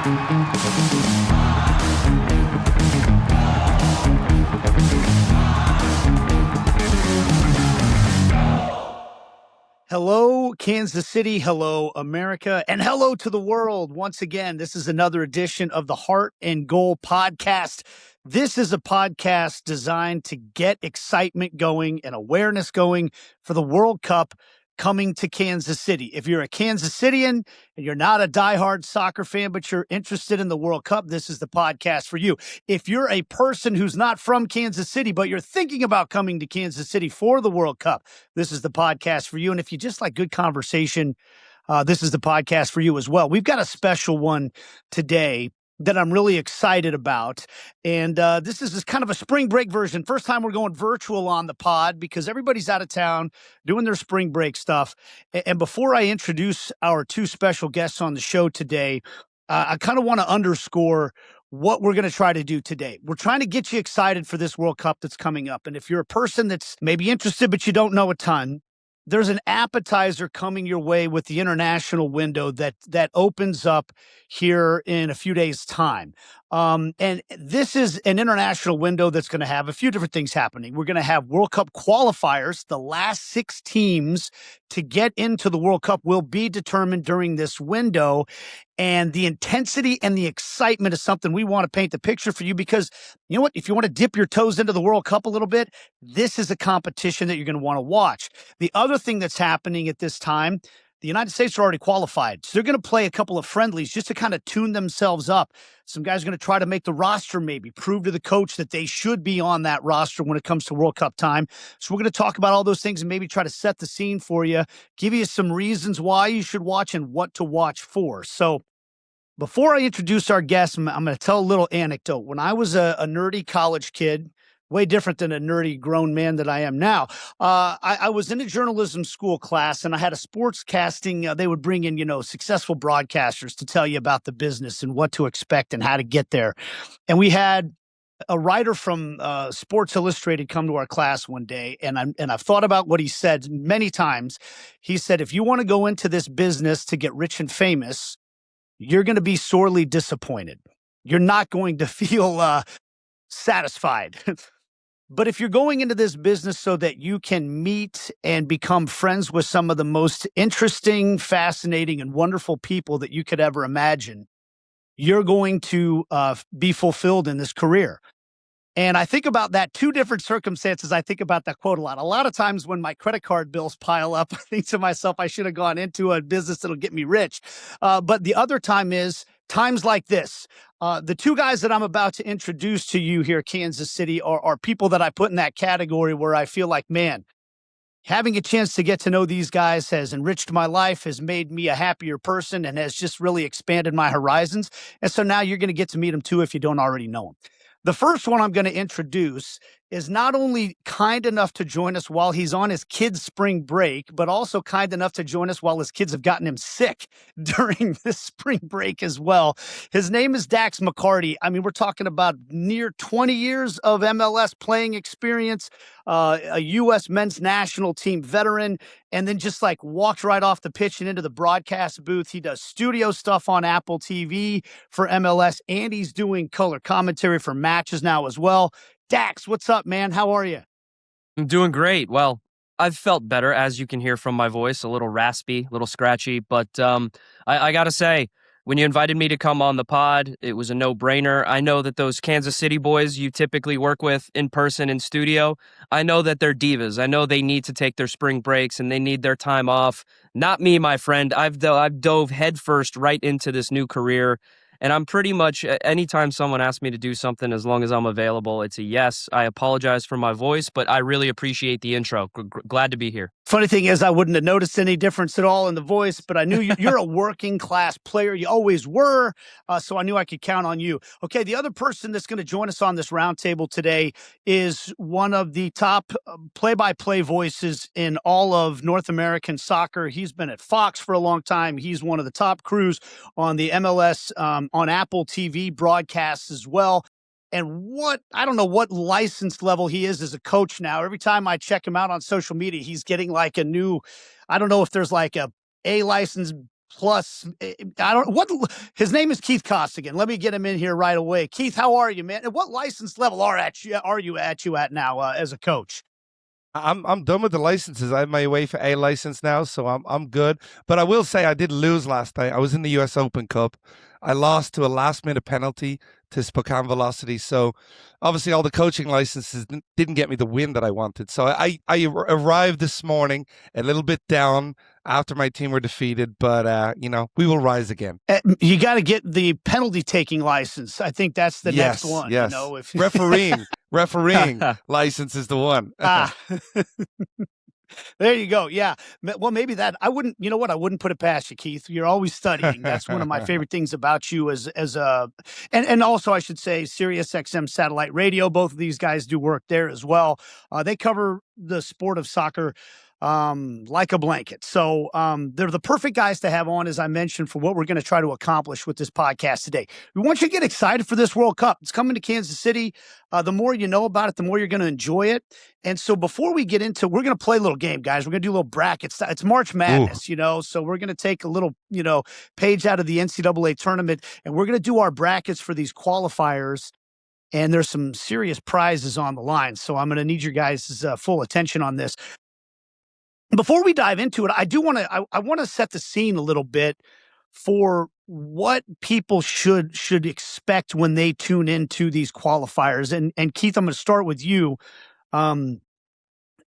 Hello, Kansas City. Hello, America. And hello to the world. Once again, this is another edition of the Heart and Goal podcast. This is a podcast designed to get excitement going and awareness going for the World Cup coming to Kansas City. If you're a Kansas Citian and you're not a diehard soccer fan, but you're interested in the World Cup, this is the podcast for you. If you're a person who's not from Kansas City, but you're thinking about coming to Kansas City for the World Cup, this is the podcast for you. And if you just like good conversation, this is the podcast for you as well. We've got a special one today that I'm really excited about. And this is just kind of a spring break version. First time we're going virtual on the pod because everybody's out of town doing their spring break stuff. And before I introduce our two special guests on the show today, I kind of want to underscore what we're going to try to do today. We're trying to get you excited for this World Cup that's coming up. And if you're a person that's maybe interested, but you don't know a ton, there's an appetizer coming your way with the international window that opens up here in a few days' time. And this is an international window that's going to have a few different things happening. We're going to have World Cup qualifiers. The last 6 teams to get into the World Cup will be determined during this window. And the intensity and the excitement is something we want to paint the picture for you because, you know what, if you want to dip your toes into the World Cup a little bit, this is a competition that you're going to want to watch. The other thing that's happening at this time, the United States are already qualified. So they're going to play a couple of friendlies just to kind of tune themselves up. Some guys are going to try to make the roster, maybe prove to the coach that they should be on that roster when it comes to World Cup time. So we're going to talk about all those things and maybe try to set the scene for you, give you some reasons why you should watch and what to watch for. So before I introduce our guests, I'm going to tell a little anecdote. When I was a nerdy college kid, way different than a nerdy grown man that I am now. I was in a journalism school class and I had a sports casting. They would bring in, successful broadcasters to tell you about the business and what to expect and how to get there. And we had a writer from Sports Illustrated come to our class one day, and I've thought about what he said many times. He said, if you want to go into this business to get rich and famous, you're going to be sorely disappointed. You're not going to feel satisfied. But if you're going into this business so that you can meet and become friends with some of the most interesting, fascinating, and wonderful people that you could ever imagine, you're going to be fulfilled in this career. And I think about that, 2 different circumstances. I think about that quote a lot. A lot of times when my credit card bills pile up, I think to myself, I should have gone into a business that'll get me rich. But the other time is times like this. The 2 guys that I'm about to introduce to you here, Kansas City, are people that I put in that category where I feel like, man, having a chance to get to know these guys has enriched my life, has made me a happier person, and has just really expanded my horizons. And so now you're going to get to meet them too if you don't already know them. The first one I'm going to introduce is not only kind enough to join us while he's on his kid's spring break, but also kind enough to join us while his kids have gotten him sick during this spring break as well. His name is Dax McCarty. I mean, we're talking about near 20 years of MLS playing experience, a U.S. men's national team veteran, and then just like walked right off the pitch and into the broadcast booth. He does studio stuff on Apple TV for MLS, and he's doing color commentary for matches now as well. Dax, what's up, man? How are you? I'm doing great. Well, I've felt better, as you can hear from my voice, a little raspy, a little scratchy. But I got to say, when you invited me to come on the pod, it was a no-brainer. I know that those Kansas City boys you typically work with in person in studio, I know that they're divas. I know they need to take their spring breaks and they need their time off. Not me, my friend. I've dove headfirst right into this new career. And I'm pretty much, anytime someone asks me to do something, as long as I'm available, it's a yes. I apologize for my voice, but I really appreciate the intro. Glad to be here. Funny thing is, I wouldn't have noticed any difference at all in the voice, but I knew you're a working class player. You always were, so I knew I could count on you. Okay, the other person that's going to join us on this roundtable today is one of the top play-by-play voices in all of North American soccer. He's been at Fox for a long time. He's one of the top crews on the MLS, on Apple TV broadcasts as well. And I don't know what license level he is as a coach now. Every time I check him out on social media, he's getting like a new, I don't know if there's like a license, plus. I don't what his name is Keith Costigan. Let me get him in here right away. Keith, how are you, man? And what license level are you at now as a coach? I'm done with the licenses. I have my UEFA A license now, so I'm good. But I will say I did lose last night. I was in the US Open Cup. I lost to a last minute penalty to Spokane Velocity. So obviously all the coaching licenses didn't get me the win that I wanted. So I arrived this morning a little bit down after my team were defeated, but we will rise again. You got to get the penalty taking license. I think that's the next one. Yes. You know, if refereeing license is the one. There you go. Yeah. Well, maybe that I wouldn't. You know what? I wouldn't put it past you, Keith. You're always studying. That's one of my favorite things about you as a, and also I should say Sirius XM satellite radio. Both of these guys do work there as well. They cover the sport of soccer like a blanket. So they're the perfect guys to have on, as I mentioned, for what we're going to try to accomplish with this podcast today. We want you to get excited for this World Cup. It's coming to Kansas City. The more you know about it, the more you're going to enjoy it. And so before we get into, we're going to play a little game, guys. We're going to do a little brackets. It's March Madness, so we're going to take a little, page out of the NCAA tournament, and we're going to do our brackets for these qualifiers. And there's some serious prizes on the line. So I'm going to need your guys' full attention on this. Before we dive into it, I want to set the scene a little bit for what people should expect when they tune into these qualifiers. And Keith, I'm going to start with you.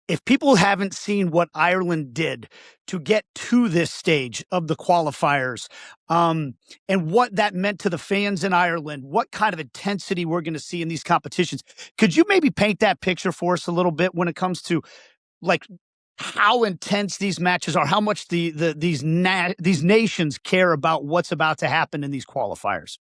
If people haven't seen what Ireland did to get to this stage of the qualifiers, and what that meant to the fans in Ireland, what kind of intensity we're going to see in these competitions, could you maybe paint that picture for us a little bit when it comes to like how intense these matches are, how much these nations care about what's about to happen in these qualifiers?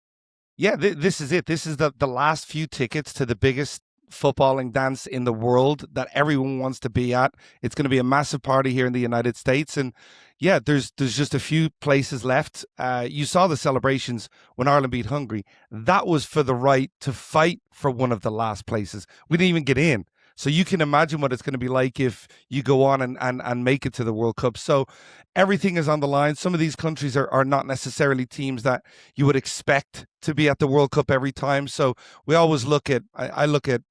Yeah, this is it. This is the last few tickets to the biggest footballing dance in the world that everyone wants to be at. It's going to be a massive party here in the United States. And yeah, there's just a few places left. You saw the celebrations when Ireland beat Hungary. That was for the right to fight for one of the last places. We didn't even get in. So you can imagine what it's going to be like if you go on and make it to the World Cup. So everything is on the line. Some of these countries are not necessarily teams that you would expect to be at the World Cup every time. So we always I look at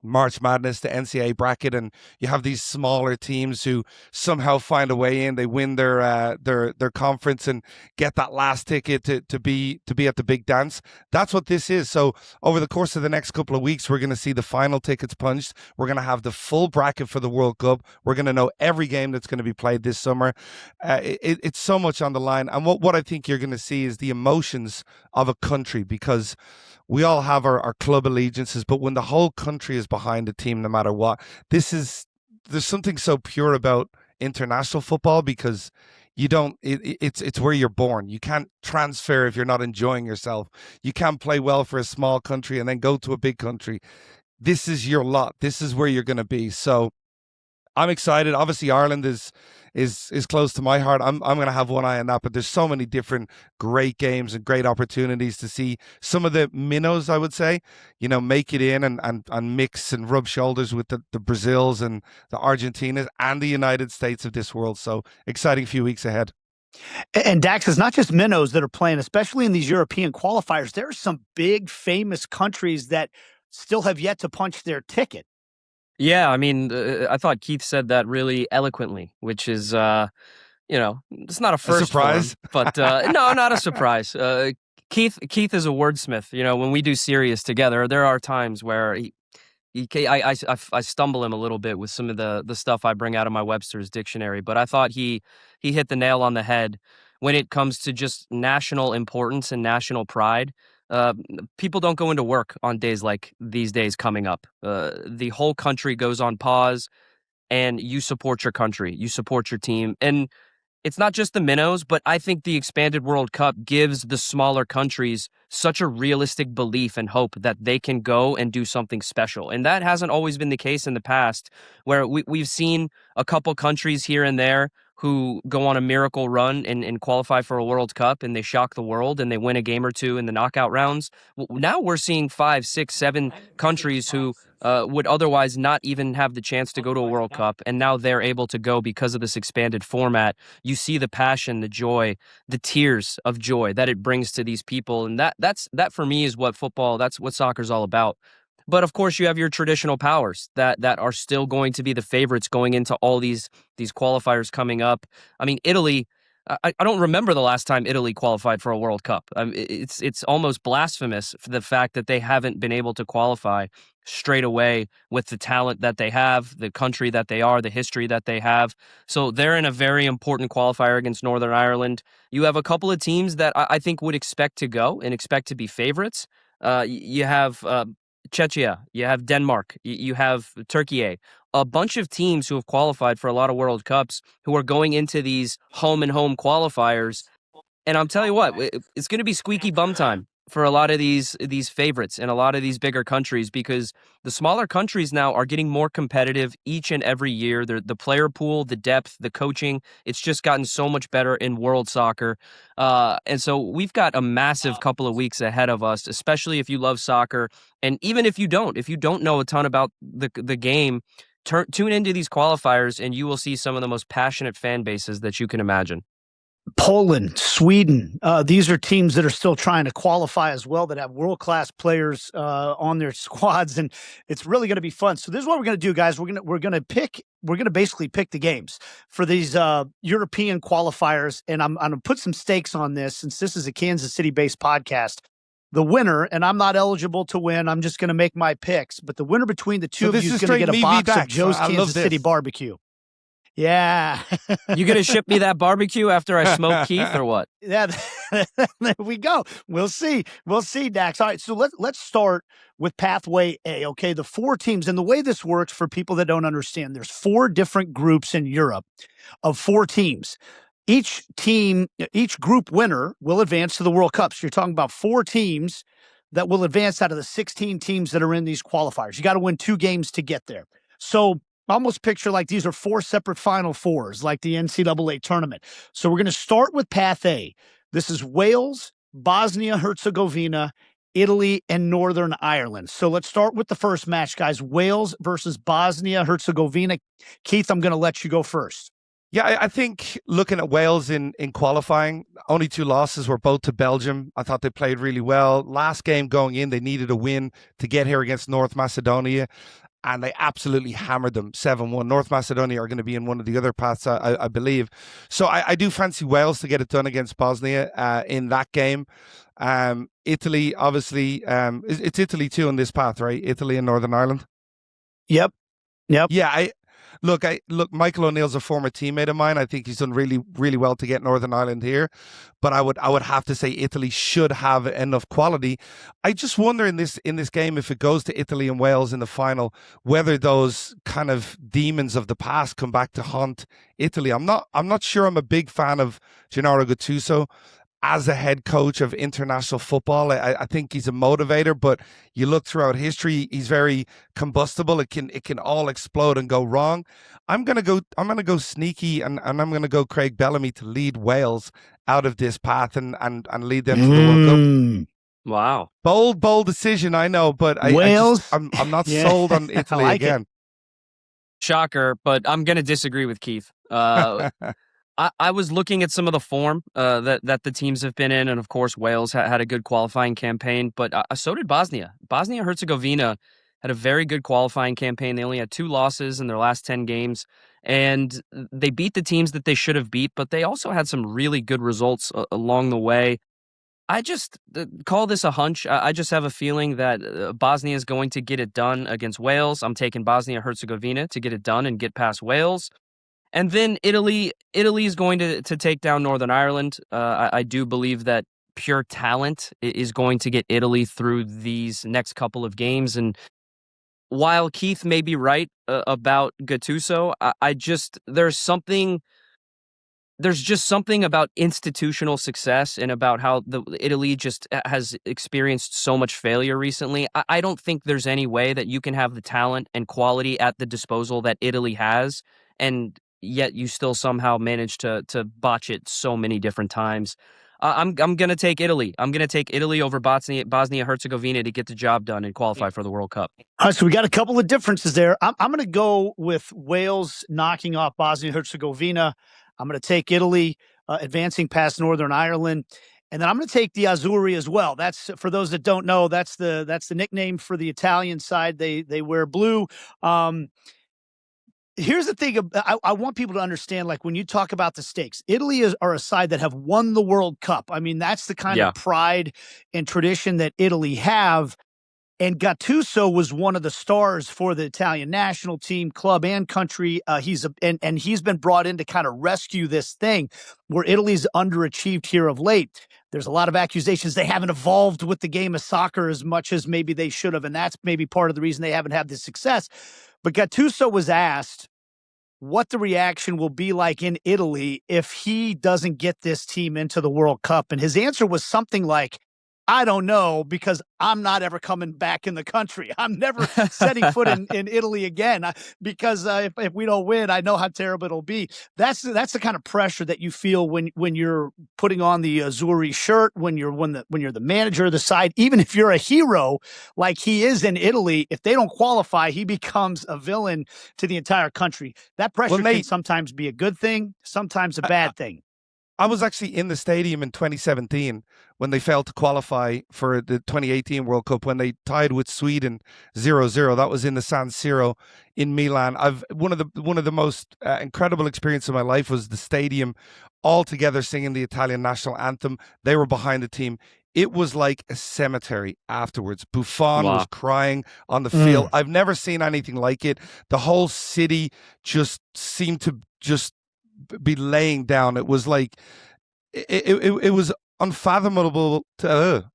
March Madness, the NCAA bracket, and you have these smaller teams who somehow find a way in. They win their conference and get that last ticket to be at the big dance. That's what this is. So over the course of the next couple of weeks, we're going to see the final tickets punched. We're going to have the full bracket for the World Cup. We're going to know every game that's going to be played this summer. It's so much on the line. And what I think you're going to see is the emotions of a country, because we all have our club allegiances, but when the whole country is behind a team, no matter what, there's something so pure about international football, because it's where you're born. You can't transfer if you're not enjoying yourself. You can't play well for a small country and then go to a big country. This is your lot. This is where you're going to be. So I'm excited. Obviously, Ireland is close to my heart. I'm going to have one eye on that, but there's so many different great games and great opportunities to see some of the minnows, I would say, make it in and mix and rub shoulders with the Brazils and the Argentinas and the United States of this world. So exciting few weeks ahead. And Dax, it's not just minnows that are playing, especially in these European qualifiers. There are some big famous countries that still have yet to punch their ticket. Yeah, I mean, I thought Keith said that really eloquently, which is, it's not a first surprise, but no, not a surprise. Keith is a wordsmith. When we do Sirius together, there are times where I stumble him a little bit with some of the stuff I bring out of my Webster's dictionary, but I thought he hit the nail on the head when it comes to just national importance and national pride. People don't go into work on days like these days coming up. The whole country goes on pause, and you support your country. You support your team. And it's not just the minnows, but I think the expanded World Cup gives the smaller countries such a realistic belief and hope that they can go and do something special. And that hasn't always been the case in the past, where we've seen a couple countries here and there who go on a miracle run and qualify for a World Cup and they shock the world and they win a game or two in the knockout rounds. Now we're seeing 5, 6, 7 countries who would otherwise not even have the chance to go to a World Cup, and now they're able to go because of this expanded format. You see the passion, the joy, the tears of joy that it brings to these people, and that for me is what football, that's what soccer's all about. But of course, you have your traditional powers that are still going to be the favorites going into all these qualifiers coming up. I mean, Italy. I don't remember the last time Italy qualified for a World Cup. It's almost blasphemous for the fact that they haven't been able to qualify straight away with the talent that they have, the country that they are, the history that they have. So they're in a very important qualifier against Northern Ireland. You have a couple of teams that I think would expect to go and expect to be favorites. You have Czechia, you have Denmark, you have Turkey, a bunch of teams who have qualified for a lot of World Cups who are going into these home and home qualifiers. And I'll tell you what, it's going to be squeaky bum time for a lot of these favorites in a lot of these bigger countries, because the smaller countries now are getting more competitive each and every year. The player pool, the depth, the coaching, it's just gotten so much better in world soccer. And so we've got a massive couple of weeks ahead of us, especially if you love soccer. And even if you don't know a ton about the game, tune into these qualifiers and you will see some of the most passionate fan bases that you can imagine. Poland, Sweden, these are teams that are still trying to qualify as well, that have world-class players on their squads, and it's really going to be fun. So this is what we're going to do, guys. We're going to basically pick the games for these European qualifiers, and I'm going to put some stakes on this since this is a Kansas City-based podcast. The winner, and I'm not eligible to win, I'm just going to make my picks, but the winner between the two of you is going to get a box of Joe's Kansas City barbecue. Yeah. You gonna ship me that barbecue after I smoke Keith, or what? Yeah, there we go. We'll see. We'll see, Dax. All right, so let's start with Pathway A, okay? The 4 teams, and the way this works for people that don't understand, there's 4 different groups in Europe of 4 teams. Each group winner will advance to the World Cup. So you're talking about 4 teams that will advance out of the 16 teams that are in these qualifiers. You got to win 2 games to get there. So almost picture like these are 4 separate Final Fours, like the NCAA tournament. So we're going to start with Path A. This is Wales, Bosnia-Herzegovina, Italy, and Northern Ireland. So let's start with the first match, guys. Wales versus Bosnia-Herzegovina. Keith, I'm going to let you go first. Yeah, I think looking at Wales in qualifying, only 2 losses were both to Belgium. I thought they played really well. Last game going in, they needed a win to get here against North Macedonia, and they absolutely hammered them 7-1. North Macedonia are going to be in one of the other paths, I believe. So I do fancy Wales to get it done against Bosnia in that game. Italy, obviously, it's Italy too on this path, right? Italy and Northern Ireland. Yep. Yeah, Look, Michael O'Neill's a former teammate of mine. I think he's done really, really well to get Northern Ireland here. But I would have to say Italy should have enough quality. I just wonder in this game, if it goes to Italy and Wales in the final, whether those kind of demons of the past come back to haunt Italy. I'm not sure I'm a big fan of Gennaro Gattuso as a head coach of international football. I think he's a motivator, but you look throughout history, he's very combustible. It can all explode and go wrong. I'm gonna go sneaky, and I'm gonna go Craig Bellamy to lead Wales out of this path and lead them to the World Cup. Wow. Bold decision, I know, but Wales? I'm not sold on Italy again. Shocker, but I'm gonna disagree with Keith. I was looking at some of the form that the teams have been in, and of course Wales had a good qualifying campaign, but so did Bosnia. Bosnia-Herzegovina had a very good qualifying campaign. They only had 2 losses in their last 10 games, and they beat the teams that they should have beat, but they also had some really good results along the way. I just call this a hunch. I just have a feeling that Bosnia is going to get it done against Wales. I'm taking Bosnia-Herzegovina to get it done and get past Wales. And then Italy is going to take down Northern Ireland. I do believe that pure talent is going to get Italy through these next couple of games. And while Keith may be right about Gattuso, there's just something about institutional success and about how Italy just has experienced so much failure recently. I don't think there's any way that you can have the talent and quality at the disposal that Italy has and yet you still somehow manage to botch it so many different times. I'm gonna take Italy. I'm gonna take Italy over Bosnia Herzegovina to get the job done and qualify for the World Cup. All right, so we got a couple of differences there. I'm going to go with Wales knocking off Bosnia Herzegovina. I'm going to take Italy advancing past Northern Ireland, and then I'm going to take the Azzurri as well. That's, for those that don't know, that's the nickname for the Italian side. They wear blue. Here's the thing. I want people to understand, like, when you talk about the stakes, Italy are a side that have won the World Cup. I mean, that's the kind of pride and tradition that Italy have. And Gattuso was one of the stars for the Italian national team, club and country. He's been brought in to kind of rescue this thing where Italy's underachieved here of late. There's a lot of accusations they haven't evolved with the game of soccer as much as maybe they should have, and that's maybe part of the reason they haven't had this success. But Gattuso was asked what the reaction will be like in Italy if he doesn't get this team into the World Cup. And his answer was something like, I don't know, because I'm not ever coming back in the country. I'm never setting foot in Italy again because if we don't win, I know how terrible it'll be. That's the kind of pressure that you feel when you're putting on the Azzurri shirt, when you're the manager of the side. Even if you're a hero like he is in Italy, if they don't qualify, he becomes a villain to the entire country. That pressure can sometimes be a good thing, sometimes a bad thing. I was actually in the stadium in 2017 when they failed to qualify for the 2018 World Cup, when they tied with Sweden 0-0. That was in the San Siro in Milan. One of the most incredible experiences of my life was the stadium all together singing the Italian national anthem. They were behind the team. It was like a cemetery afterwards. Buffon was crying on the field. I've never seen anything like it. The whole city just seemed to just be laying down. It was like it was unfathomable to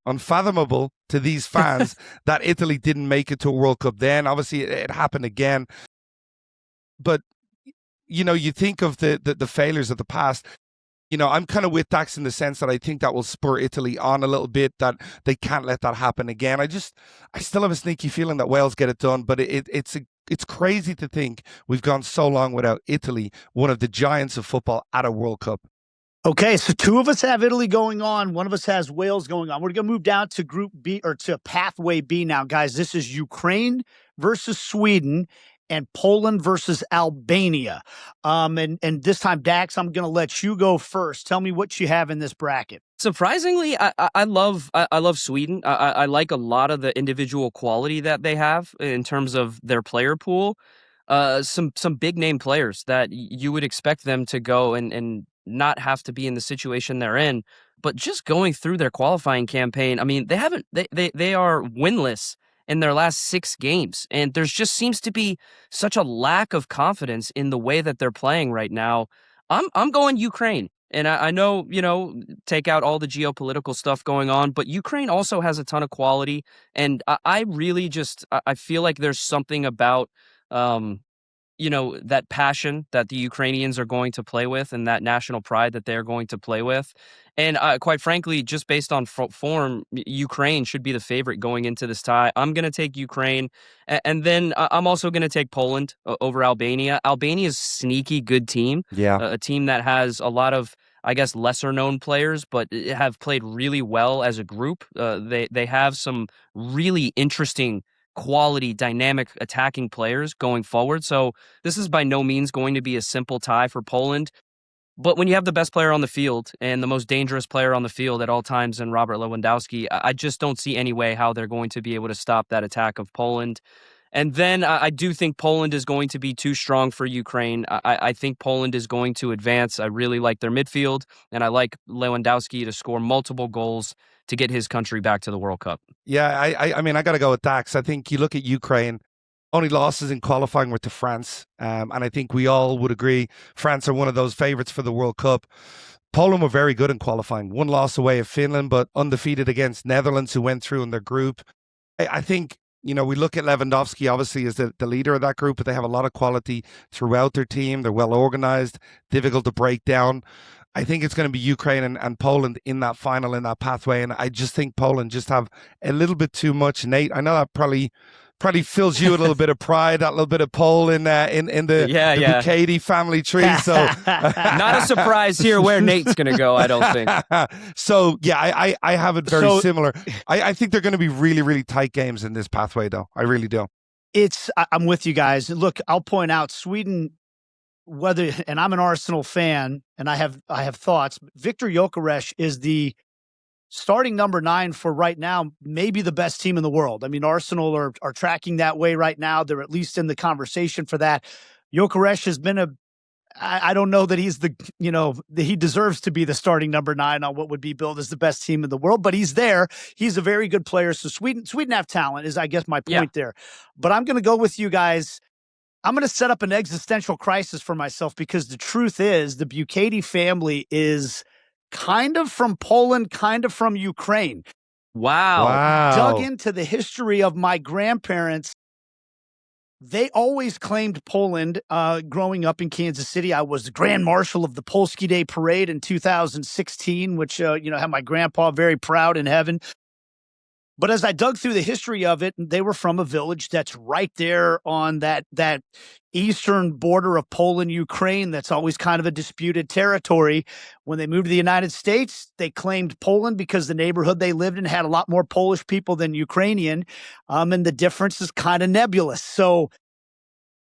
these fans that Italy didn't make it to a World Cup. Then obviously it happened again, but you think of the failures of the past. I'm kind of with Dax in the sense that I think that will spur Italy on a little bit, that they can't let that happen again. I still have a sneaky feeling that Wales get it done, but it's crazy to think we've gone so long without Italy, one of the giants of football, at a World Cup. Okay, so two of us have Italy going on. One of us has Wales going on. We're going to move down to Group B, or to Pathway B now, guys. This is Ukraine versus Sweden and Poland versus Albania. And this time, Dax, I'm going to let you go first. Tell me what you have in this bracket. Surprisingly, I love Sweden. I like a lot of the individual quality that they have in terms of their player pool. Some big name players that you would expect them to go and not have to be in the situation they're in, but just going through their qualifying campaign. I mean, they are winless in their last 6 games, and there's just seems to be such a lack of confidence in the way that they're playing right now. I'm going Ukraine. And I know, take out all the geopolitical stuff going on, but Ukraine also has a ton of quality. And I really I feel like there's something about, that passion that the Ukrainians are going to play with, and that national pride that they're going to play with. And quite frankly, just based on form, Ukraine should be the favorite going into this tie. I'm going to take Ukraine. And then I'm also going to take Poland over Albania. Albania's sneaky good team. Yeah. A team that has a lot of, I guess, lesser known players, but have played really well as a group. They have some really interesting quality, dynamic, attacking players going forward. So this is by no means going to be a simple tie for Poland. But when you have the best player on the field and the most dangerous player on the field at all times in Robert Lewandowski, I just don't see any way how they're going to be able to stop that attack of Poland. And then I do think Poland is going to be too strong for Ukraine. I think Poland is going to advance. I really like their midfield, and I like Lewandowski to score multiple goals to get his country back to the World Cup. Yeah, I mean, I got to go with Dax. I think you look at Ukraine, only losses in qualifying were to France. And I think we all would agree France are one of those favorites for the World Cup. Poland were very good in qualifying. 1 loss away of Finland, but undefeated against Netherlands, who went through in their group. I think, we look at Lewandowski, obviously, as the leader of that group, but they have a lot of quality throughout their team. They're well organized, difficult to break down. I think it's going to be Ukraine and Poland in that final, in that pathway. And I just think Poland just have a little bit too much. Nate, I know that probably probably fills you with a little bit of pride, that little bit of Pole in the McCarty family tree. So not a surprise here where Nate's going to go, I don't think. So yeah, I have it very similar. I think they're going to be really, really tight games in this pathway, though. I really do. I'm with you guys. Look, I'll point out Sweden, and I'm an Arsenal fan, and I have thoughts. Victor Gyökeres is the starting number 9 for right now, maybe the best team in the world. I mean, Arsenal are tracking that way right now. They're at least in the conversation for that. Gyökeres has been I don't know that he's he deserves to be the starting number 9 on what would be billed as the best team in the world, but he's there. He's a very good player. So Sweden have talent is, I guess, my point there. But I'm going to go with you guys. I'm going to set up an existential crisis for myself because the truth is the McCarty family is kind of from Poland, kind of from Ukraine. Wow. Dug into the history of my grandparents. They always claimed Poland growing up in Kansas City. I was the Grand Marshal of the Polski Day Parade in 2016, which, had my grandpa very proud in heaven. But as I dug through the history of it, they were from a village that's right there on that eastern border of Poland, Ukraine. That's always kind of a disputed territory. When they moved to the United States, they claimed Poland because the neighborhood they lived in had a lot more Polish people than Ukrainian. And the difference is kind of nebulous. So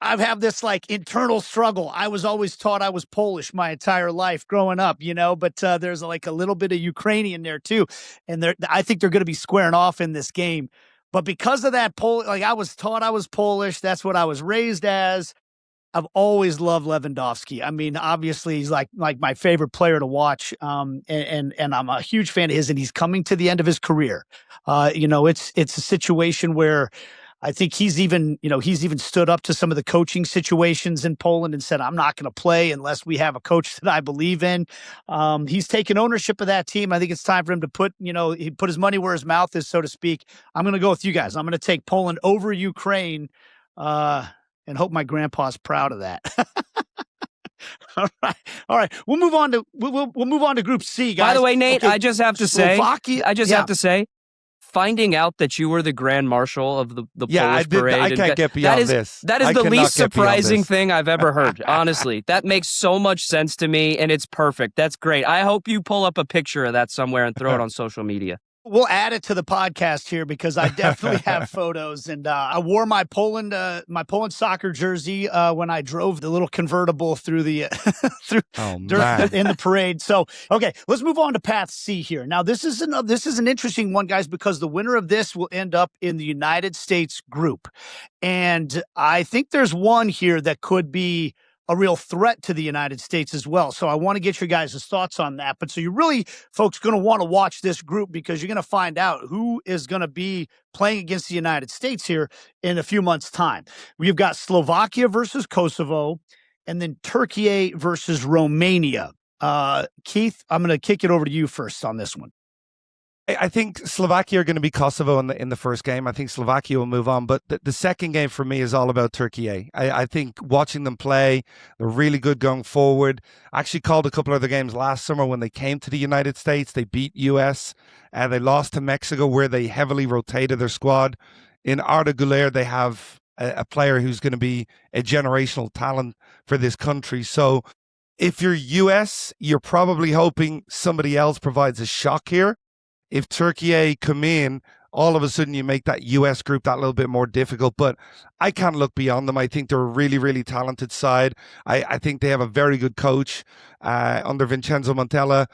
I have this internal struggle. I was always taught I was Polish my entire life growing up, but there's a little bit of Ukrainian there too. And I think they're going to be squaring off in this game. But because of that, I was taught I was Polish. That's what I was raised as. I've always loved Lewandowski. I mean, obviously he's like my favorite player to watch. And I'm a huge fan of his, and he's coming to the end of his career. It's a situation where I think he's even stood up to some of the coaching situations in Poland and said, I'm not going to play unless we have a coach that I believe in. He's taken ownership of that team. I think it's time for him to put his money where his mouth is, so to speak. I'm going to go with you guys. I'm going to take Poland over Ukraine and hope my grandpa's proud of that. All right. We'll move on to Group C, guys. By the way, Nate, okay. I just have to say, finding out that you were the Grand Marshal of the Polish parade. I can't get beyond this. That is the least surprising thing I've ever heard, honestly. That makes so much sense to me, and it's perfect. That's great. I hope you pull up a picture of that somewhere and throw it on social media. We'll add it to the podcast here because I definitely have photos, and I wore my Poland soccer jersey when I drove the little convertible through the in the parade. So, okay, let's move on to Path C here. Now, this is an interesting one, guys, because the winner of this will end up in the United States group, and I think there's one here that could be a real threat to the United States as well. So I want to get your guys' thoughts on that. But so you really, folks, going to want to watch this group because you're going to find out who is going to be playing against the United States here in a few months' time. We've got Slovakia versus Kosovo, and then Turkey versus Romania. Keith, I'm going to kick it over to you first on this one. I think Slovakia are going to be Kosovo in the first game. I think Slovakia will move on. But the second game for me is all about Turkey. I think watching them play, they're really good going forward. I actually called a couple of other games last summer when they came to the United States. They beat US. They lost to Mexico where they heavily rotated their squad. In Arda Güler, they have a player who's going to be a generational talent for this country. So if you're US, you're probably hoping somebody else provides a shock here. If Turkey come in, all of a sudden you make that US group that little bit more difficult. But I can't look beyond them. I think they're a really, really talented side. I think they have a very good coach under Vincenzo Montella.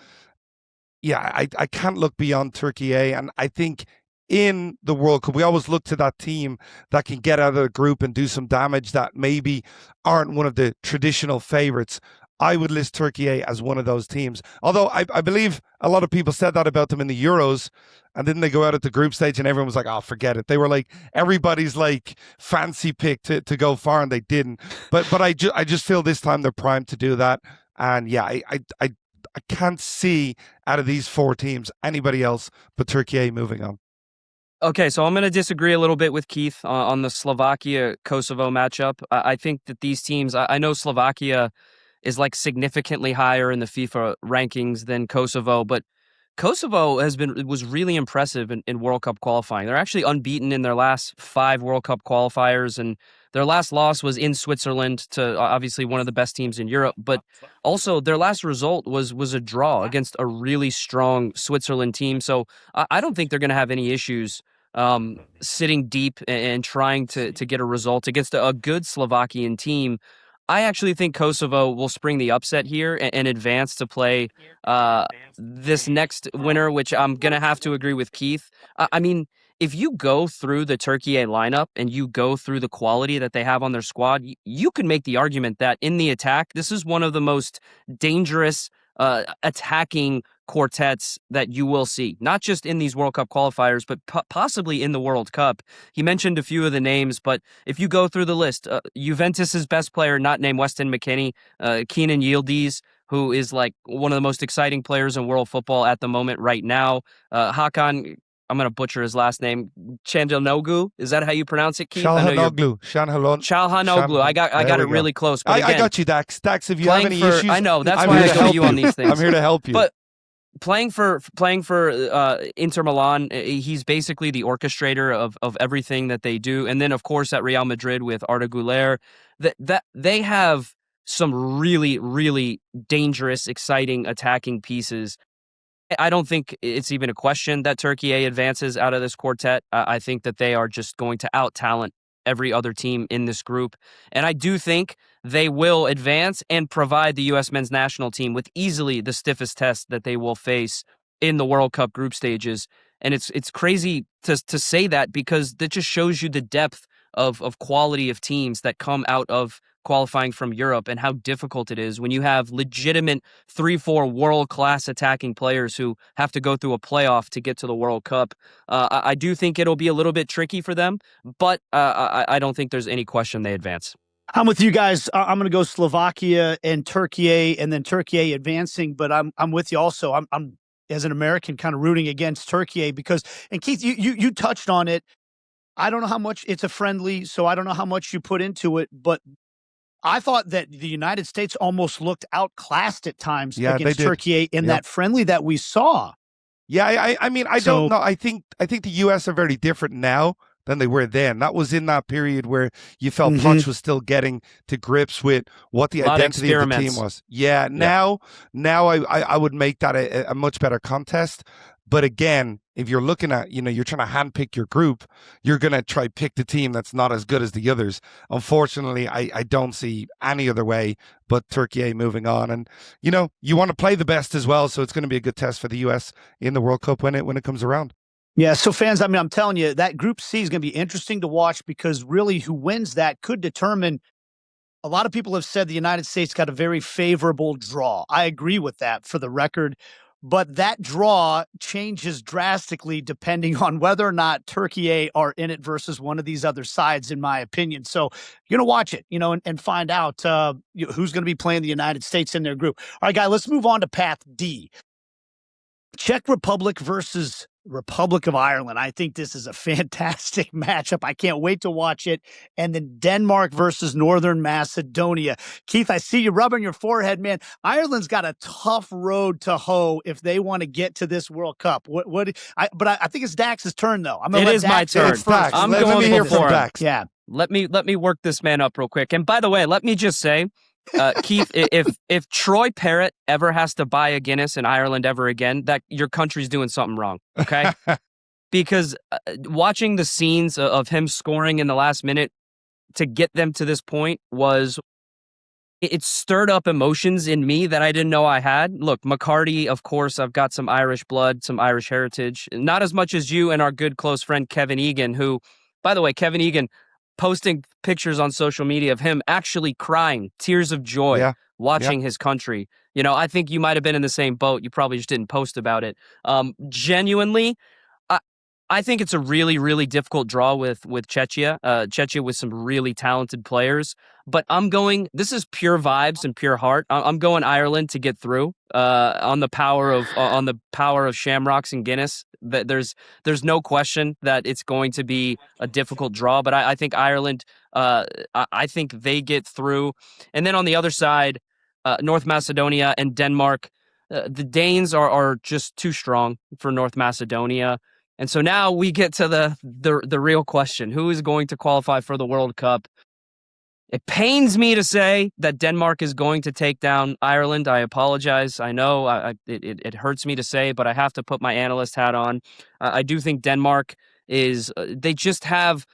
Yeah, I can't look beyond Turkey. And I think in the World Cup, we always look to that team that can get out of the group and do some damage that maybe aren't one of the traditional favorites. I would list Turkey as one of those teams. Although I believe a lot of people said that about them in the Euros, and then they go out at the group stage and everyone was like, oh, forget it. They were like everybody's fancy pick to go far, and they didn't. But I just feel this time they're primed to do that. And yeah, I can't see out of these four teams anybody else but Turkey moving on. Okay, so I'm going to disagree a little bit with Keith on the Slovakia-Kosovo matchup. I think that these teams, I know Slovakia is significantly higher in the FIFA rankings than Kosovo, but Kosovo was really impressive in World Cup qualifying. They're actually unbeaten in their last 5 World Cup qualifiers, and their last loss was in Switzerland to obviously one of the best teams in Europe. But also their last result was a draw against a really strong Switzerland team. So I don't think they're going to have any issues sitting deep and trying to get a result against a good Slovakian team. I actually think Kosovo will spring the upset here and advance to play this next winner, which I'm going to have to agree with Keith. I mean, if you go through the Turkey A lineup and you go through the quality that they have on their squad, you can make the argument that in the attack, this is one of the most dangerous attacking quartets that you will see, not just in these World Cup qualifiers, but possibly in the World Cup. He mentioned a few of the names, but if you go through the list, Juventus's best player, not named Weston McKennie, Kenan Yildiz, who is like one of the most exciting players in world football at the moment right now. Hakan, I'm going to butcher his last name, Chandanoglu. Is that how you pronounce it, Keith? Çalhanoğlu. I got it really close. But again, I got you, Dax. Dax, if you have any issues, I know. That's why I go to you on these things. I'm here to help you. But playing for Inter Milan, he's basically the orchestrator of everything that they do. And then, of course, at Real Madrid with Arda Güler, that they have some really, really dangerous, exciting attacking pieces. I don't think it's even a question that Turkey A advances out of this quartet. I think that they are just going to out-talent every other team in this group. And I do think they will advance and provide the U.S. men's national team with easily the stiffest test that they will face in the World Cup group stages. And it's crazy to say that because that just shows you the depth of quality of teams that come out of qualifying from Europe and how difficult it is when you have legitimate 3-4 world-class attacking players who have to go through a playoff to get to the World Cup. I do think it'll be a little bit tricky for them, but I don't think there's any question they advance. I'm with you guys. I'm going to go Slovakia and Turkey A, and then Turkey A advancing. But I'm with you also. I'm as an American kind of rooting against Turkey A because, and Keith, you touched on it. I don't know how much it's a friendly, so I don't know how much you put into it, but I thought that the United States almost looked outclassed at times against Turkey A in that friendly that we saw. Yeah, I mean, I don't know. I think the U.S. are very different now than they were then. That was in that period where you felt Punch was still getting to grips with what the identity of the team was. Yeah, now I would make that a much better contest. But again, if you're looking at, you're trying to handpick your group, you're going to try pick the team that's not as good as the others. Unfortunately, I don't see any other way but Turkey A moving on. And, you want to play the best as well. So it's going to be a good test for the U.S. in the World Cup when it comes around. Yeah, so fans, I mean, I'm telling you, that Group C is going to be interesting to watch because really who wins that could determine. A lot of people have said the United States got a very favorable draw. I agree with that for the record. But that draw changes drastically depending on whether or not Turkey A are in it versus one of these other sides, in my opinion. So you're going to watch it, and find out who's going to be playing the United States in their group. All right, guys, let's move on to Path D. Czech Republic versus Republic of Ireland. I think this is a fantastic matchup. I can't wait to watch it. And then Denmark versus Northern Macedonia. Keith, I see you rubbing your forehead, man. Ireland's got a tough road to hoe if they want to get to this World Cup. But I think it's Dax's turn, though. It is my turn. I'm going to hear from Dax. Yeah. Let me work this man up real quick. And by the way, let me just say, Keith, if Troy Parrott ever has to buy a Guinness in Ireland ever again, that your country's doing something wrong, okay? Because watching the scenes of him scoring in the last minute to get them to this point it stirred up emotions in me that I didn't know I had. Look, McCarty, of course, I've got some Irish blood, some Irish heritage. Not as much as you and our good close friend Kevin Egan, who, by the way, Kevin Egan, posting pictures on social media of him actually crying, tears of joy, watching his country. I think you might have been in the same boat. You probably just didn't post about it. Genuinely, I think it's a really, really difficult draw with Czechia. Czechia with some really talented players. But this is pure vibes and pure heart. I'm going Ireland to get through on the power of Shamrocks and Guinness. There's no question that it's going to be a difficult draw, but I think Ireland, I think they get through. And then on the other side, North Macedonia and Denmark, The Danes are just too strong for North Macedonia. And so now we get to the real question. Who is going to qualify for the World Cup? It pains me to say that Denmark is going to take down Ireland. I apologize. I know it hurts me to say, but I have to put my analyst hat on. I do think Denmark is they just have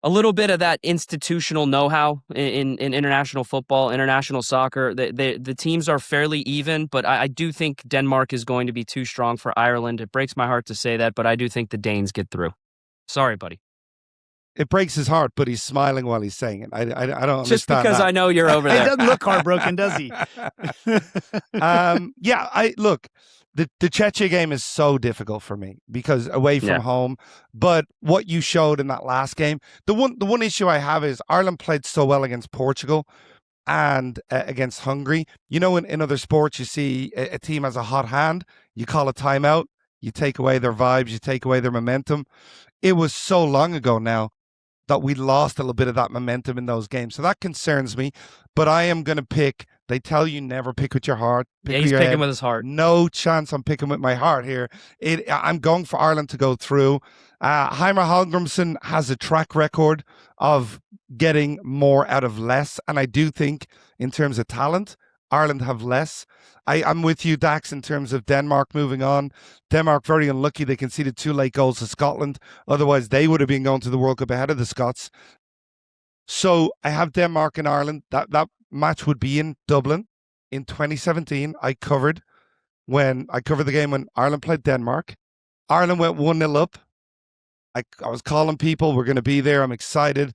a little bit of that institutional know-how in international football, international soccer. The teams are fairly even, but I do think Denmark is going to be too strong for Ireland. It breaks my heart to say that, but I do think the Danes get through. Sorry, buddy. It breaks his heart, but he's smiling while he's saying it. I don't understand Just because that. I know you're over He there. doesn't look heartbroken, does he? Look, the Czechia game is so difficult for me because away from home. But what you showed in that last game, the one issue I have is Ireland played so well against Portugal and against Hungary. You know, in other sports, you see a team has a hot hand, you call a timeout, you take away their vibes, you take away their momentum. It was so long ago now that we lost a little bit of that momentum in those games. So that concerns me. But I am going to pick. They tell you never pick with your heart. He's picking with his heart. No chance I'm picking with my heart here. I'm going for Ireland to go through. Heimer Hallgrimsson has a track record of getting more out of less. And I do think in terms of talent, Ireland have less. I'm with you, Dax, in terms of Denmark moving on. Denmark very unlucky. They conceded 2 late goals to Scotland. Otherwise, they would have been going to the World Cup ahead of the Scots. So I have Denmark and Ireland. That match would be in Dublin in 2017. I covered the game when Ireland played Denmark. Ireland went 1-0 up. I was calling people, we're going to be there. I'm excited.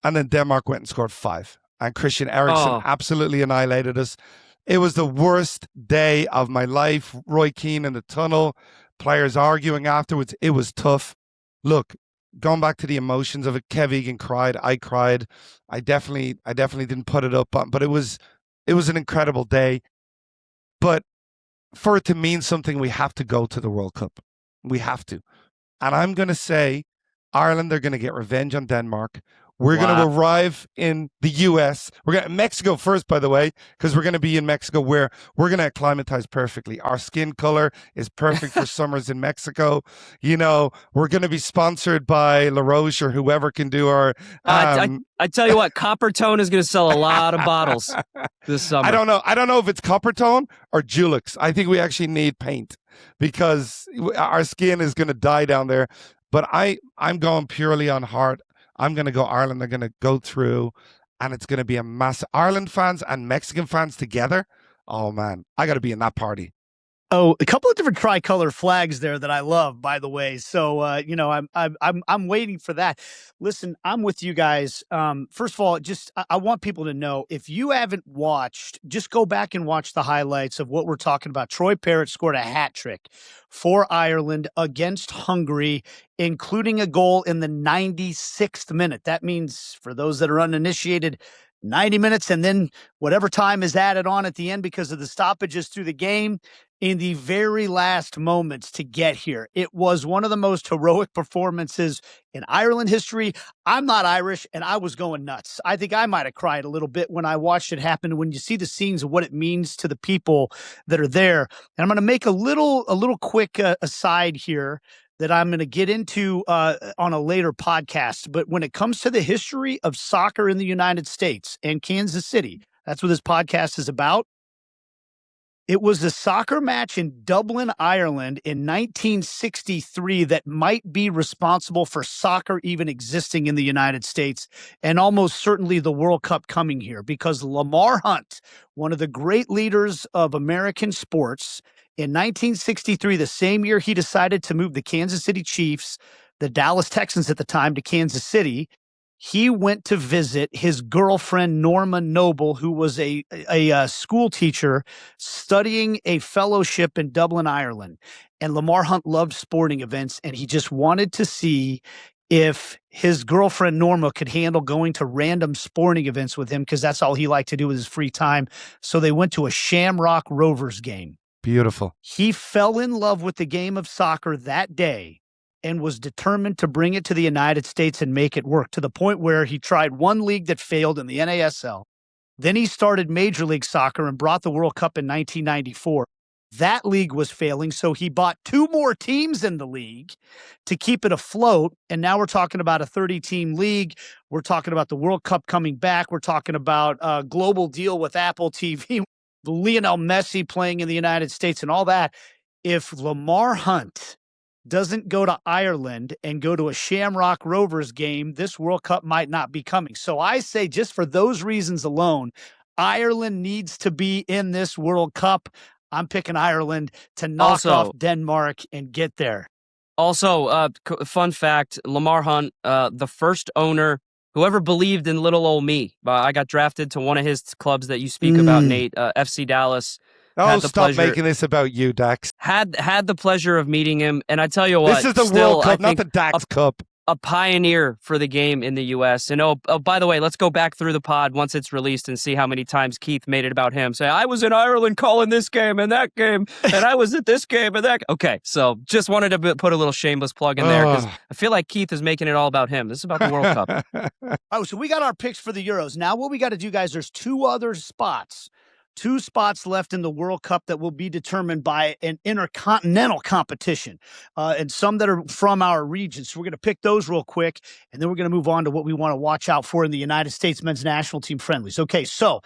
And then Denmark went and scored 5. And Christian Eriksen absolutely annihilated us. It was the worst day of my life. Roy Keane in the tunnel, players arguing afterwards. It was tough. Look, going back to the emotions of it, Kev Egan cried. I cried. I definitely didn't put it up, but it was an incredible day. But for it to mean something, we have to go to the World Cup. We have to. And I'm going to say Ireland are going to get revenge on Denmark. We're going to arrive in the U.S. We're going to Mexico first, by the way, because we're going to be in Mexico where we're going to acclimatize perfectly. Our skin color is perfect for summers in Mexico. You know, we're going to be sponsored by La Roche or whoever can do our. I tell you what, Copper Tone is going to sell a lot of bottles this summer. I don't know if it's Copper Tone or Dulux. I think we actually need paint because our skin is going to die down there. But I'm going purely on heart. I'm going to go Ireland. They're going to go through, and it's going to be a massive Ireland fans and Mexican fans together. Oh man, I got to be in that party. Oh, a couple of different tricolor flags there that I love, by the way. So, I'm waiting for that. Listen, I'm with you guys. First of all, I want people to know, if you haven't watched, just go back and watch the highlights of what we're talking about. Troy Parrott scored a hat trick for Ireland against Hungary, including a goal in the 96th minute. That means, for those that are uninitiated, 90 minutes, and then whatever time is added on at the end because of the stoppages through the game in the very last moments to get here. It was one of the most heroic performances in Ireland history. I'm not Irish, and I was going nuts. I think I might have cried a little bit when I watched it happen. When you see the scenes of what it means to the people that are there. And I'm going to make a little quick aside here that I'm going to get into on a later podcast. But when it comes to the history of soccer in the United States and Kansas City, that's what this podcast is about. It was a soccer match in Dublin, Ireland in 1963 that might be responsible for soccer even existing in the United States, and almost certainly the World Cup coming here, because Lamar Hunt, one of the great leaders of American sports, in 1963, the same year he decided to move the Kansas City Chiefs, the Dallas Texans at the time, to Kansas City, he went to visit his girlfriend, Norma Noble, who was a school teacher studying a fellowship in Dublin, Ireland. And Lamar Hunt loved sporting events, and he just wanted to see if his girlfriend, Norma, could handle going to random sporting events with him, because that's all he liked to do with his free time. So they went to a Shamrock Rovers game. Beautiful. He fell in love with the game of soccer that day and was determined to bring it to the United States and make it work, to the point where he tried one league that failed in the NASL. Then he started Major League Soccer and brought the World Cup in 1994. That league was failing, so he bought 2 more teams in the league to keep it afloat, and now we're talking about a 30-team league. We're talking about the World Cup coming back. We're talking about a global deal with Apple TV, Lionel Messi playing in the United States and all that. If Lamar Hunt doesn't go to Ireland and go to a Shamrock Rovers game, this World Cup might not be coming. So I say just for those reasons alone, Ireland needs to be in this World Cup. I'm picking Ireland to knock off Denmark and get there. Also, fun fact, Lamar Hunt, the first owner, whoever believed in little old me. I got drafted to one of his clubs that you speak about, Nate, FC Dallas. Oh, stop making this about you, Dax. Had the pleasure of meeting him, and I tell you what, this is the World Cup, not the Dax Cup. A pioneer for the game in the U.S. And by the way, let's go back through the pod once it's released and see how many times Keith made it about him. Say, I was in Ireland calling this game and that game, and I was at this game and that. Okay, so just wanted to put a little shameless plug in there because I feel like Keith is making it all about him. This is about the World Cup. Oh, so we got our picks for the Euros. Now what we got to do, guys, there's 2 other spots. 2 spots left in the World Cup that will be determined by an intercontinental competition, and some that are from our region. So we're going to pick those real quick, and then we're going to move on to what we want to watch out for in the United States men's national team friendlies. Okay, so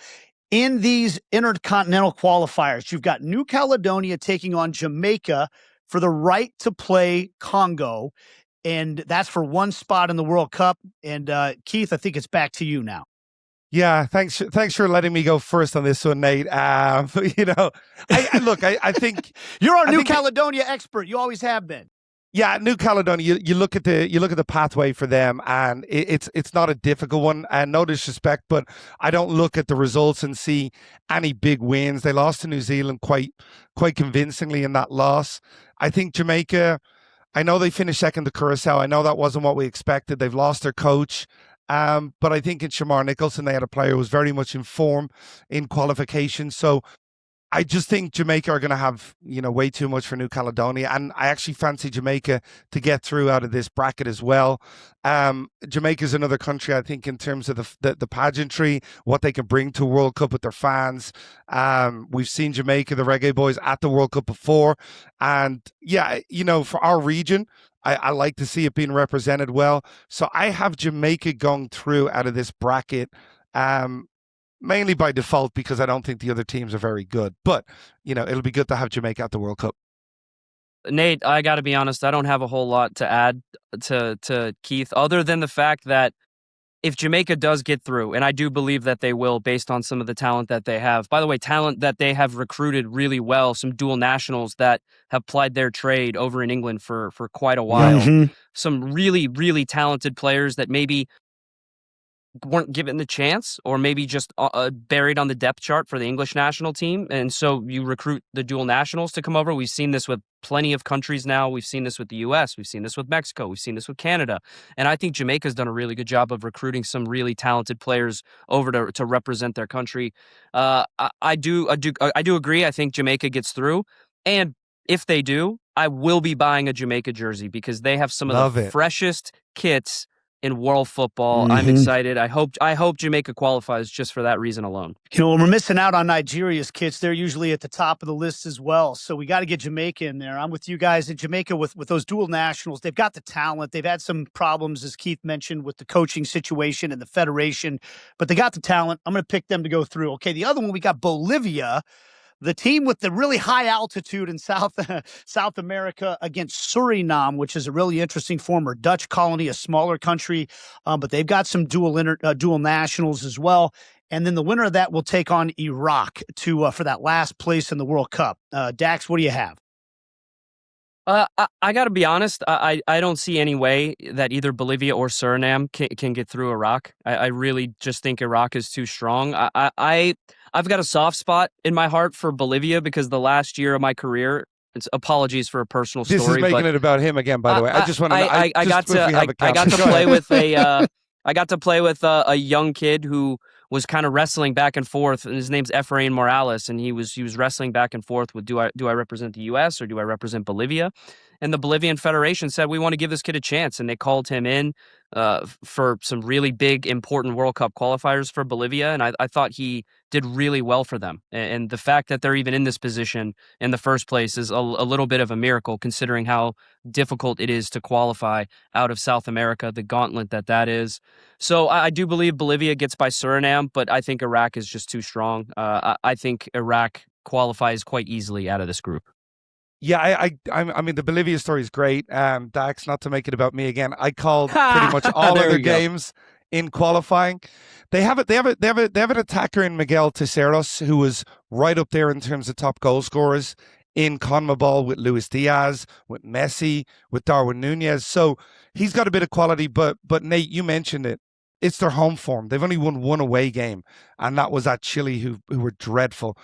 in these intercontinental qualifiers, you've got New Caledonia taking on Jamaica for the right to play Congo, and that's for 1 spot in the World Cup. And Keith, I think it's back to you now. Yeah, thanks for letting me go first on this one, Nate. I think you're our New Caledonia expert. You always have been. Yeah, New Caledonia. You look at the pathway for them, and it's not a difficult one. And no disrespect, but I don't look at the results and see any big wins. They lost to New Zealand quite convincingly in that loss. I think Jamaica. I know they finished second to Curacao. I know that wasn't what we expected. They've lost their coach. But I think in Shamar Nicholson, they had a player who was very much in form in qualification. So I just think Jamaica are going to have, way too much for New Caledonia. And I actually fancy Jamaica to get through out of this bracket as well. Jamaica is another country, I think, in terms of the pageantry, what they can bring to World Cup with their fans. We've seen Jamaica, the Reggae Boys, at the World Cup before. And yeah, for our region, I like to see it being represented well. So I have Jamaica going through out of this bracket, mainly by default because I don't think the other teams are very good. But, it'll be good to have Jamaica at the World Cup. Nate, I got to be honest, I don't have a whole lot to add to Keith, other than the fact that if Jamaica does get through, and I do believe that they will based on some of the talent that they have. By the way, talent that they have recruited really well, some dual nationals that have plied their trade over in England for quite a while. Mm-hmm. Some really, really talented players that maybe weren't given the chance or maybe just buried on the depth chart for the English national team. And so you recruit the dual nationals to come over. We've seen this with plenty of countries now. We've seen this with the U.S. We've seen this with Mexico. We've seen this with Canada. And I think Jamaica's done a really good job of recruiting some really talented players over to represent their country. I do agree. I think Jamaica gets through. And if they do, I will be buying a Jamaica jersey because they have some of the freshest kits in world football. Mm-hmm. I'm excited. I hope Jamaica qualifies just for that reason alone. We're missing out on Nigeria's kits. They're usually at the top of the list as well. So we got to get Jamaica in there. I'm with you guys in Jamaica with those dual nationals. They've got the talent. They've had some problems, as Keith mentioned, with the coaching situation and the federation, but they got the talent. I'm going to pick them to go through. Okay, the other one, we got Bolivia, the team with the really high altitude in South America against Suriname, which is a really interesting former Dutch colony, a smaller country, but they've got some dual nationals as well. And then the winner of that will take on Iraq for that last place in the World Cup. Dax, what do you have? I got to be honest. I don't see any way that either Bolivia or Suriname can get through Iraq. I really just think Iraq is too strong. I've got a soft spot in my heart for Bolivia because the last year of my career. Apologies for a personal story. This is making it about him again, by the way. I just want to. I got to play with I got to play with a young kid who was kind of wrestling back and forth, and his name's Efrain Morales, and he was wrestling back and forth with do I represent the U.S. or do I represent Bolivia? and the Bolivian Federation said, we want to give this kid a chance, and they called him in for some really big, important World Cup qualifiers for Bolivia, and I thought he did really well for them. And the fact that they're even in this position in the first place is a little bit of a miracle, considering how difficult it is to qualify out of South America, the gauntlet that is. So I do believe Bolivia gets by Suriname, but I think Iraq is just too strong. I think Iraq qualifies quite easily out of this group. Yeah, I mean, the Bolivia story is great. Dax, not to make it about me again, I called pretty much all of their games in qualifying. They have an attacker in Miguel Terceros who was right up there in terms of top goal scorers in CONMEBOL with Luis Diaz, with Messi, with Darwin Nunez. So he's got a bit of quality. But Nate, you mentioned it. It's their home form. They've only won one away game, and that was at Chile, who were dreadful.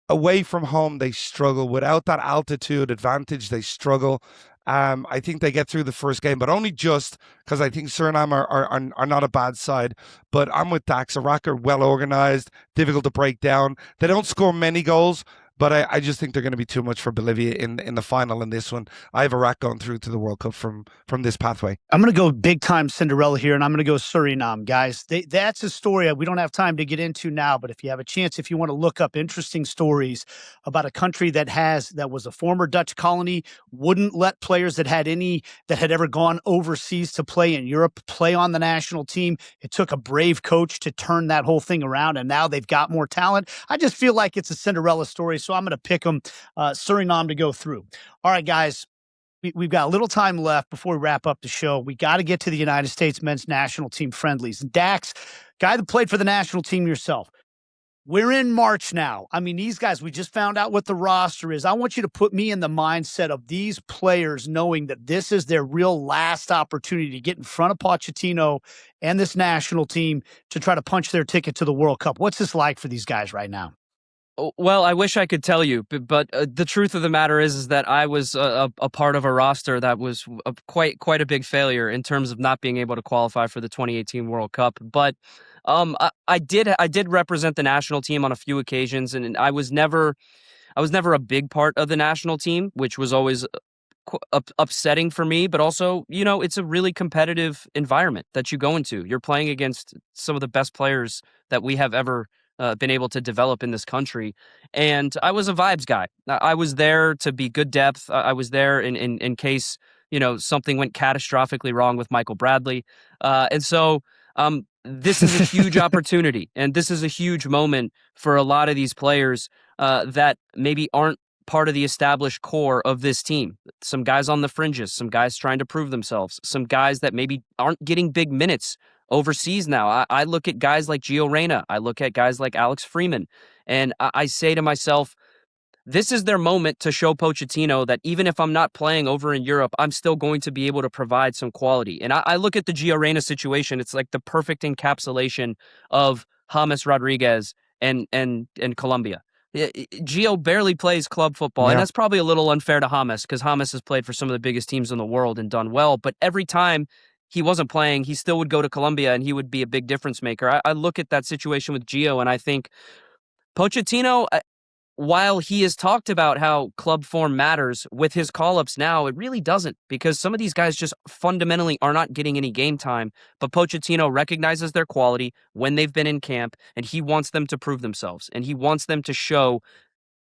Away from home, they struggle. Without that altitude advantage, they struggle. I think they get through the first game, but only just because I think Suriname are not a bad side. But I'm with Dax. Iraq are well organized, difficult to break down. They don't score many goals, but I just think they're going to be too much for Bolivia in the final in this one. I have Iraq going through to the World Cup from this pathway. I'm going to go big time Cinderella here, and I'm going to go Suriname, guys. That's a story we don't have time to get into now, but if you have a chance, if you want to look up interesting stories about a country that was a former Dutch colony, wouldn't let players that had ever gone overseas to play in Europe play on the national team. It took a brave coach to turn that whole thing around, and now they've got more talent. I just feel like it's a Cinderella story. So I'm going to pick them, Suriname, to go through. All right, guys, we've got a little time left before we wrap up the show. We got to get to the United States men's national team friendlies. Dax, guy that played for the national team yourself, we're in March now. I mean, these guys, we just found out what the roster is. I want you to put me in the mindset of these players knowing that this is their real last opportunity to get in front of Pochettino and this national team to try to punch their ticket to the World Cup. What's this like for these guys right now? Well, I wish I could tell you, but the truth of the matter is that I was a part of a roster that was quite a big failure in terms of not being able to qualify for the 2018 World Cup. But I did represent the national team on a few occasions, and I was never a big part of the national team, which was always upsetting for me. But also, it's a really competitive environment that you go into. You're playing against some of the best players that we have ever been able to develop in this country. And I was a vibes guy. I was there to be good depth. I was there in case, something went catastrophically wrong with Michael Bradley. And so this is a huge opportunity. And this is a huge moment for a lot of these players that maybe aren't part of the established core of this team. Some guys on the fringes, some guys trying to prove themselves, some guys that maybe aren't getting big minutes overseas now. I look at guys like Gio Reyna. I look at guys like Alex Freeman. And I say to myself, this is their moment to show Pochettino that even if I'm not playing over in Europe, I'm still going to be able to provide some quality. And I look at the Gio Reyna situation. It's like the perfect encapsulation of James Rodriguez and Colombia. Gio barely plays club football, and that's probably a little unfair to James because James has played for some of the biggest teams in the world and done well. But every time he wasn't playing, he still would go to Colombia and he would be a big difference maker. I look at that situation with Gio and I think Pochettino, while he has talked about how club form matters with his call-ups now, it really doesn't because some of these guys just fundamentally are not getting any game time. But Pochettino recognizes their quality when they've been in camp and he wants them to prove themselves and he wants them to show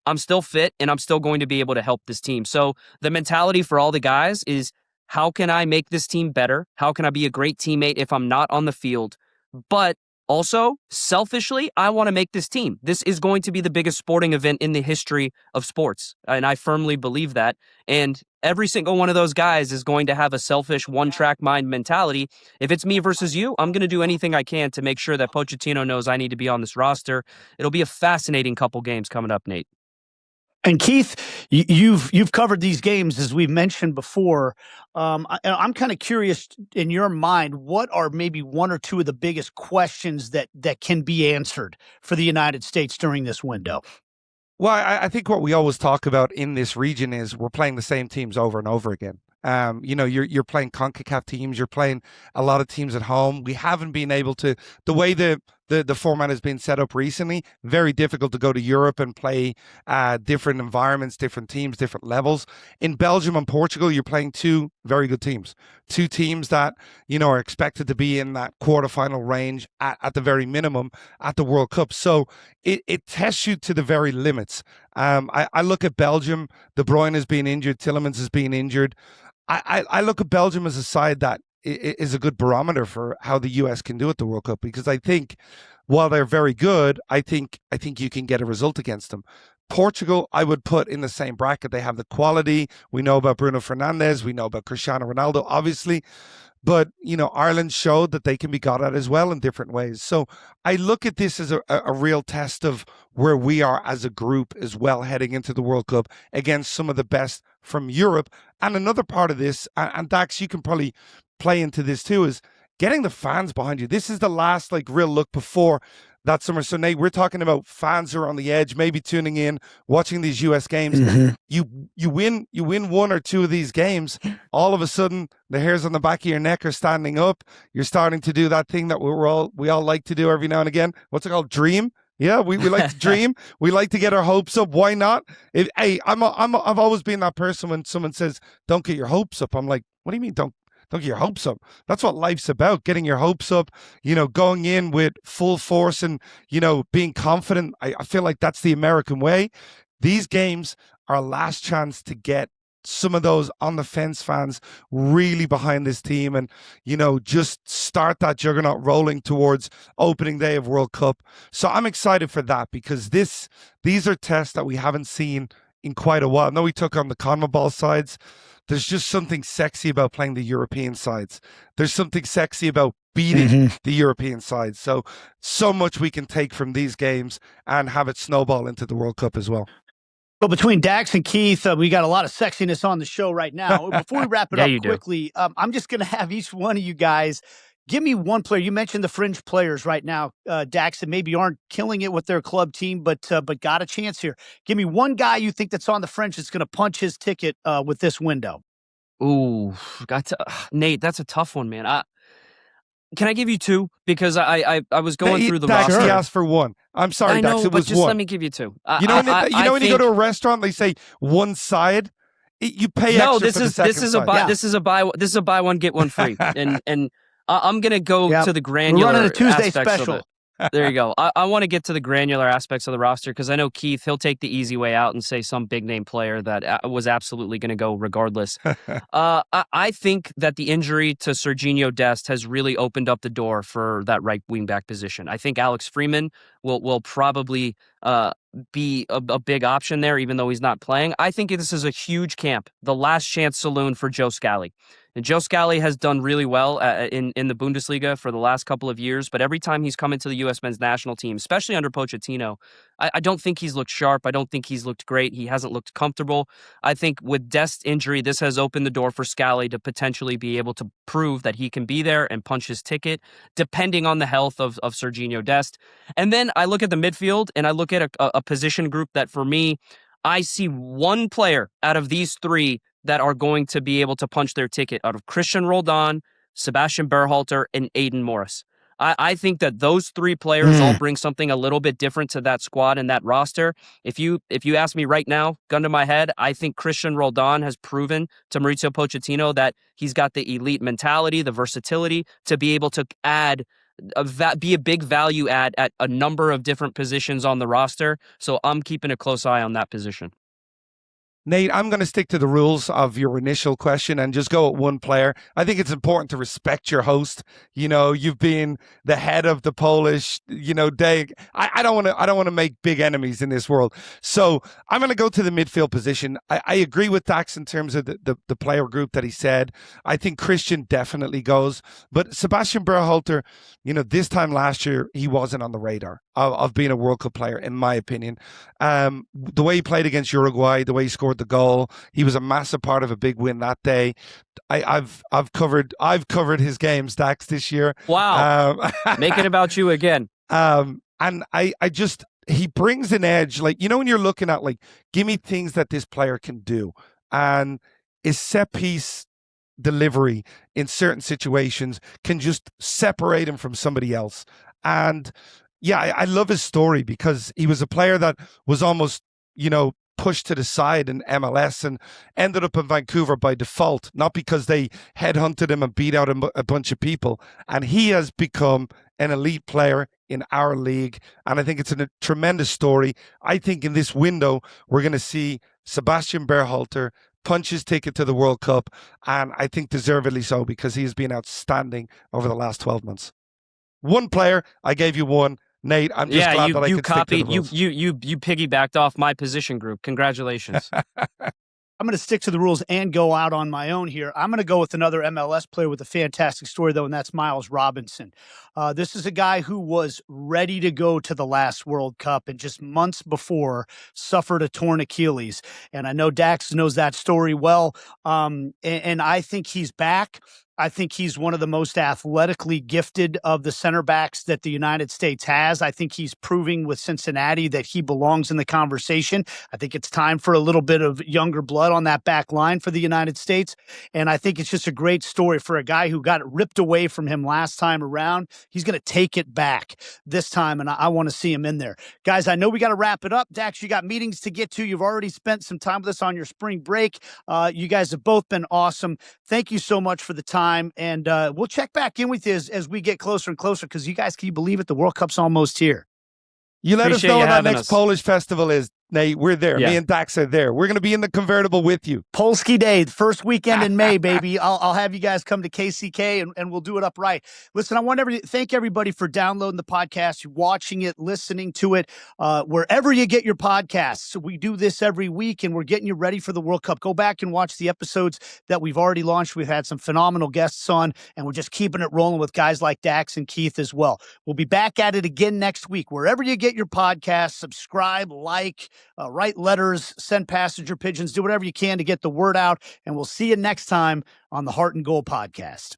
I'm still fit and I'm still going to be able to help this team. So the mentality for all the guys is, how can I make this team better? How can I be a great teammate if I'm not on the field? But also, selfishly, I want to make this team. This is going to be the biggest sporting event in the history of sports. And I firmly believe that. And every single one of those guys is going to have a selfish one-track mind mentality. If it's me versus you, I'm going to do anything I can to make sure that Pochettino knows I need to be on this roster. It'll be a fascinating couple games coming up, Nate. And Keith, you've covered these games as we've mentioned before. I'm kind of curious in your mind, what are maybe one or two of the biggest questions that can be answered for the United States during this window? Well, I think what we always talk about in this region is we're playing the same teams over and over again. You're playing CONCACAF teams. You're playing a lot of teams at home. We haven't been able to, the way the the format has been set up recently. Very difficult to go to Europe and play different environments, different teams, different levels. In Belgium and Portugal, you're playing two very good teams. Two teams that, are expected to be in that quarterfinal range at the very minimum at the World Cup. So it tests you to the very limits. I look at Belgium. De Bruyne has been injured. Tielemans has been injured. I look at Belgium as a side that is a good barometer for how the US can do at the World Cup, because I think while they're very good, I think you can get a result against them. Portugal, I would put in the same bracket. They have the quality. We know about Bruno Fernandes. We know about Cristiano Ronaldo, obviously. But, Ireland showed that they can be got at as well in different ways. So I look at this as a real test of where we are as a group as well heading into the World Cup against some of the best from Europe. And another part of this, and Dax, you can probably play into this too, is getting the fans behind you. This is the last real look before that summer. So Nate, we're talking about fans who are on the edge, maybe tuning in, watching these US games. Mm-hmm. You win one or two of these games, all of a sudden the hairs on the back of your neck are standing up. You're starting to do that thing that we all like to do every now and again. What's it called? Dream. Yeah, we like to dream. We like to get our hopes up. Why not? I've always been that person when someone says, "Don't get your hopes up." I'm like, "What do you mean don't get your hopes up?" That's what life's about, getting your hopes up, going in with full force and, being confident. I feel like that's the American way. These games are a last chance to get some of those on the fence fans really behind this team and, just start that juggernaut rolling towards opening day of World Cup. So I'm excited for that, because these are tests that we haven't seen in quite a while. I know we took on the CONMEBOL sides. There's just something sexy about playing the European sides. There's something sexy about beating the European sides. So much we can take from these games and have it snowball into the World Cup as well. Well, between Dax and Keith, we got a lot of sexiness on the show right now. Before we wrap it up quickly, I'm just going to have each one of you guys give me one player. You mentioned the fringe players right now, Dax, that maybe aren't killing it with their club team, but got a chance here. Give me one guy you think that's on the fringe that's going to punch his ticket with this window. Ooh, Nate, that's a tough one, man. Can I give you two? Because I was going through the Dax, roster. he asked for one. I'm sorry, Dax, it was just one. let me give you two. When you go to a restaurant, they say one side. You pay extra for the second side. This is a buy one get one free, and I'm gonna go to the granular. We're running a Tuesday aspects special. Of it. There you go. I want to get to the granular aspects of the roster, because I know Keith, he'll take the easy way out and say some big name player that was absolutely going to go regardless. I think that the injury to Serginho Dest has really opened up the door for that right wing back position. I think Alex Freeman will probably be a big option there, even though he's not playing. I think this is a huge camp, the last chance saloon for Joe Scally. And Joe Scally has done really well in the Bundesliga for the last couple of years, but every time he's come into the U.S. men's national team, especially under Pochettino, I don't think he's looked sharp. I don't think he's looked great. He hasn't looked comfortable. I think with Dest's injury, this has opened the door for Scally to potentially be able to prove that he can be there and punch his ticket, depending on the health of Serginho Dest. And then I look at the midfield, and I look at a position group that, for me, I see one player out of these three that are going to be able to punch their ticket out of Christian Roldan, Sebastian Berhalter, and Aiden Morris. I think that those three players all bring something a little bit different to that squad and that roster. If you ask me right now, gun to my head, I think Christian Roldan has proven to Mauricio Pochettino that he's got the elite mentality, the versatility to be able to be a big value add at a number of different positions on the roster. So I'm keeping a close eye on that position. Nate, I'm going to stick to the rules of your initial question and just go at one player. I think it's important to respect your host. You've been the head of the Polish, day. I don't want to make big enemies in this world. So I'm going to go to the midfield position. I agree with Dax in terms of the player group that he said. I think Christian definitely goes. But Sebastian Berhalter, this time last year, he wasn't on the radar of being a World Cup player, in my opinion. The way he played against Uruguay, the way he scored the goal, he was a massive part of a big win that day. I've covered his games, Dax, this year. Wow, make it about you again. And he brings an edge, when you're looking at give me things that this player can do, and his set piece delivery in certain situations can just separate him from somebody else. And yeah, I love his story because he was a player that was almost, pushed to the side in MLS and ended up in Vancouver by default, not because they headhunted him and beat out a bunch of people. And he has become an elite player in our league. And I think it's a tremendous story. I think in this window, we're going to see Sebastian Berhalter punch his ticket to the World Cup. And I think deservedly so, because he has been outstanding over the last 12 months. One player, I gave you one. Nate, I'm just glad that I could stick to the rules. You piggybacked off my position group. Congratulations. I'm going to stick to the rules and go out on my own here. I'm going to go with another MLS player with a fantastic story, though, and that's Miles Robinson. This is a guy who was ready to go to the last World Cup and just months before suffered a torn Achilles. And I know Dax knows that story well, and I think he's back. I think he's one of the most athletically gifted of the center backs that the United States has. I think he's proving with Cincinnati that he belongs in the conversation. I think it's time for a little bit of younger blood on that back line for the United States. And I think it's just a great story for a guy who got it ripped away from him last time around. He's going to take it back this time, and I want to see him in there. Guys, I know we got to wrap it up. Dax, you got meetings to get to. You've already spent some time with us on your spring break. You guys have both been awesome. Thank you so much for the time. And we'll check back in with you as we get closer and closer, because you guys, can you believe it? The World Cup's almost here. You let us know when that next Polish festival is, Nate. We're there. Yeah. Me and Dax are there. We're going to be in the convertible with you. Polski Day, the first weekend in May, baby. I'll have you guys come to KCK and we'll do it up right. Listen, I want to thank everybody for downloading the podcast, watching it, listening to it, wherever you get your podcasts. We do this every week, and we're getting you ready for the World Cup. Go back and watch the episodes that we've already launched. We've had some phenomenal guests on, and we're just keeping it rolling with guys like Dax and Keith as well. We'll be back at it again next week. Wherever you get your podcasts, subscribe, like, write letters, send passenger pigeons, do whatever you can to get the word out. And we'll see you next time on the Heart and Goal podcast.